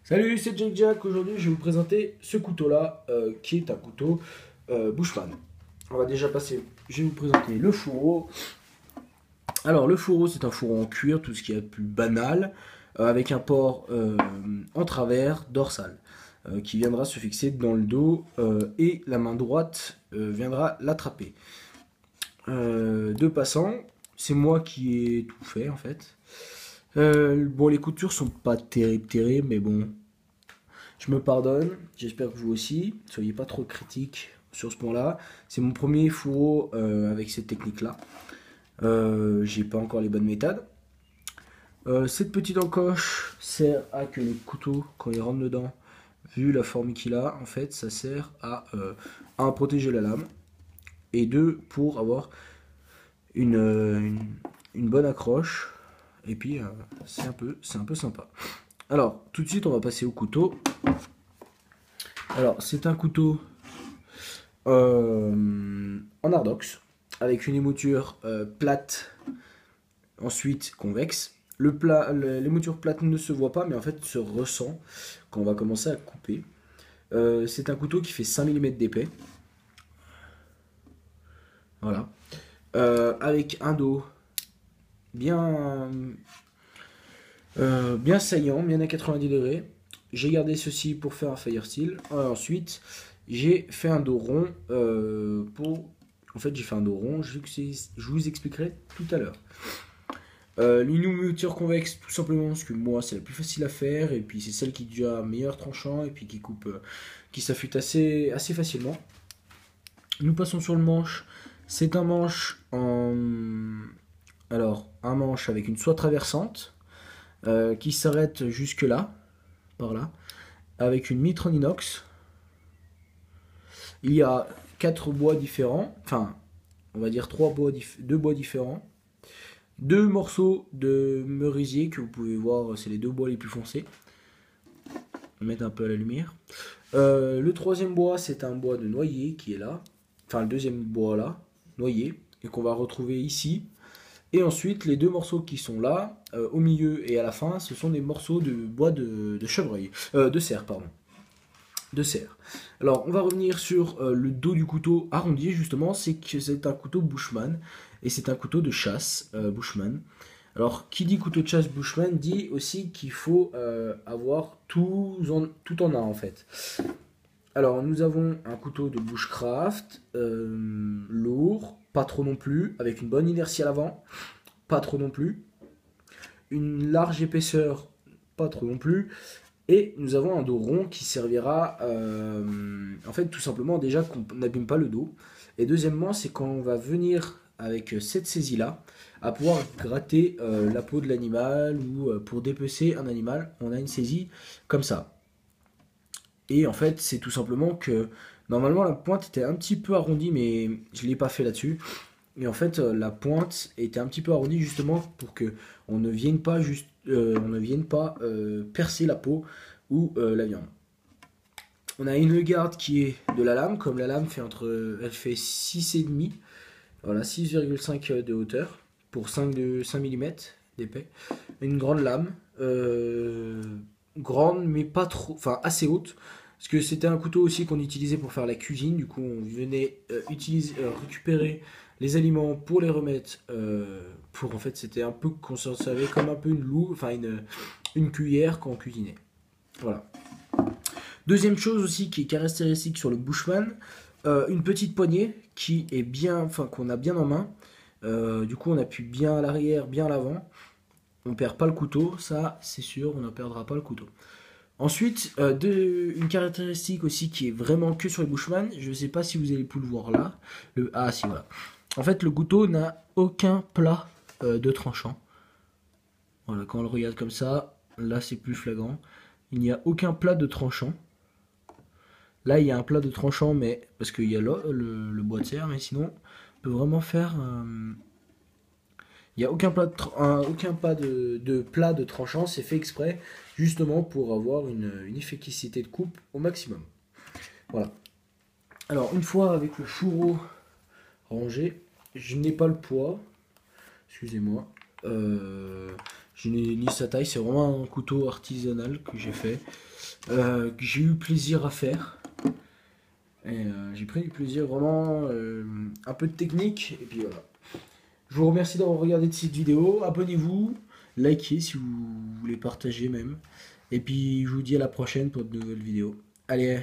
Salut, c'est Jack. Aujourd'hui, je vais vous présenter ce couteau-là, qui est un couteau Bushman. On va déjà passer. Je vais vous présenter le fourreau. Alors, le fourreau, c'est un fourreau en cuir, tout ce qui est plus banal, avec un port en travers dorsal, qui viendra se fixer dans le dos et la main droite viendra l'attraper. Deux passants, c'est moi qui ai tout fait en fait. Bon, les coutures sont pas terribles, mais bon, je me pardonne, j'espère que vous aussi. Soyez pas trop critiques sur ce point-là. C'est mon premier fourreau avec cette technique-là. J'ai pas encore les bonnes méthodes. Cette petite encoche sert à que le couteau, quand il rentre dedans, vu la forme qu'il a, en fait, ça sert à un, protéger la lame, et deux, pour avoir une bonne accroche. Et puis, c'est un peu sympa. Alors, tout de suite, on va passer au couteau. Alors, c'est un couteau en ardox, avec une émouture plate, ensuite convexe. L'émouture plate ne se voit pas, mais en fait se ressent quand on va commencer à couper. C'est un couteau qui fait 5 mm d'épais. Voilà. Avec un dos bien, bien saillant, bien à 90 degrés. J'ai gardé ceci pour faire un fire steel. Ensuite, j'ai fait un dos rond En fait, j'ai fait un dos rond, je vous expliquerai tout à l'heure. L'inouverture convexe, tout simplement parce que moi, c'est la plus facile à faire, et puis c'est celle qui est déjà meilleur tranchant, et puis qui coupe, qui s'affûte assez facilement. Nous passons sur le manche. C'est un manche en... Alors, un manche avec une soie traversante, qui s'arrête jusque là, par là, avec une mitre en inox. Il y a 4 bois différents, enfin, on va dire 2 bois différents. 2 morceaux de merisier que vous pouvez voir, c'est les 2 bois les plus foncés. On va mettre un peu à la lumière. Le troisième bois, c'est un bois de noyer qui est là. Enfin, le deuxième bois là, noyer, et qu'on va retrouver ici. Et ensuite, les 2 morceaux qui sont là, au milieu et à la fin, ce sont des morceaux de bois de chevreuil. De cerf, pardon. De cerf. Alors, on va revenir sur le dos du couteau arrondi, justement. C'est que c'est un couteau Bushman. Et c'est un couteau de chasse Bushman. Alors, qui dit couteau de chasse Bushman dit aussi qu'il faut avoir tout en un, en fait. Alors, nous avons un couteau de bushcraft, lourd, pas trop non plus, avec une bonne inertie à l'avant, pas trop non plus, une large épaisseur, pas trop non plus, et nous avons un dos rond qui servira, en fait, tout simplement, déjà qu'on n'abîme pas le dos, et deuxièmement, c'est quand on va venir avec cette saisie-là, à pouvoir gratter la peau de l'animal, ou pour dépecer un animal, on a une saisie comme ça. Et en fait, c'est tout simplement que normalement la pointe était un petit peu arrondie, mais je ne l'ai pas fait là-dessus. Et en fait, la pointe était un petit peu arrondie justement pour que on ne vienne pas percer la peau ou la viande. On a une garde qui est de la lame, comme la lame fait elle fait 6,5, voilà, 6,5 de hauteur pour 5 mm d'épais. Une grande lame, grande mais pas trop, enfin assez haute, parce que c'était un couteau aussi qu'on utilisait pour faire la cuisine. Du coup, on venait récupérer les aliments pour les remettre, pour en fait, c'était un peu qu'on s'en servait comme un peu une loupe, enfin une cuillère quand on cuisinait. Voilà. Deuxième chose aussi qui est caractéristique sur le Bushman, une petite poignée qui est bien, enfin qu'on a bien en main. Du coup, on appuie bien à l'arrière, bien à l'avant. On perd pas le couteau, ça c'est sûr, on ne perdra pas le couteau. Ensuite, une caractéristique aussi qui est vraiment que sur les Bushman, je ne sais pas si vous allez pouvoir le voir là. Ah si, voilà. En fait, le couteau n'a aucun plat de tranchant. Voilà, quand on le regarde comme ça, là c'est plus flagrant. Il n'y a aucun plat de tranchant. Là, il y a un plat de tranchant, mais parce qu'il y a le bois de serre, mais sinon, on peut vraiment faire. Il n'y a aucun plat de tranchant, c'est fait exprès, justement pour avoir une efficacité de coupe au maximum. Voilà. Alors, une fois avec le fourreau rangé, je n'ai pas le poids, excusez-moi. Je n'ai ni sa taille, c'est vraiment un couteau artisanal que j'ai fait. Que j'ai eu plaisir à faire. Et j'ai pris du plaisir vraiment, un peu de technique. Et puis voilà. Je vous remercie d'avoir regardé cette vidéo. Abonnez-vous, likez si vous voulez partager même. Et puis je vous dis à la prochaine pour de nouvelles vidéos. Allez.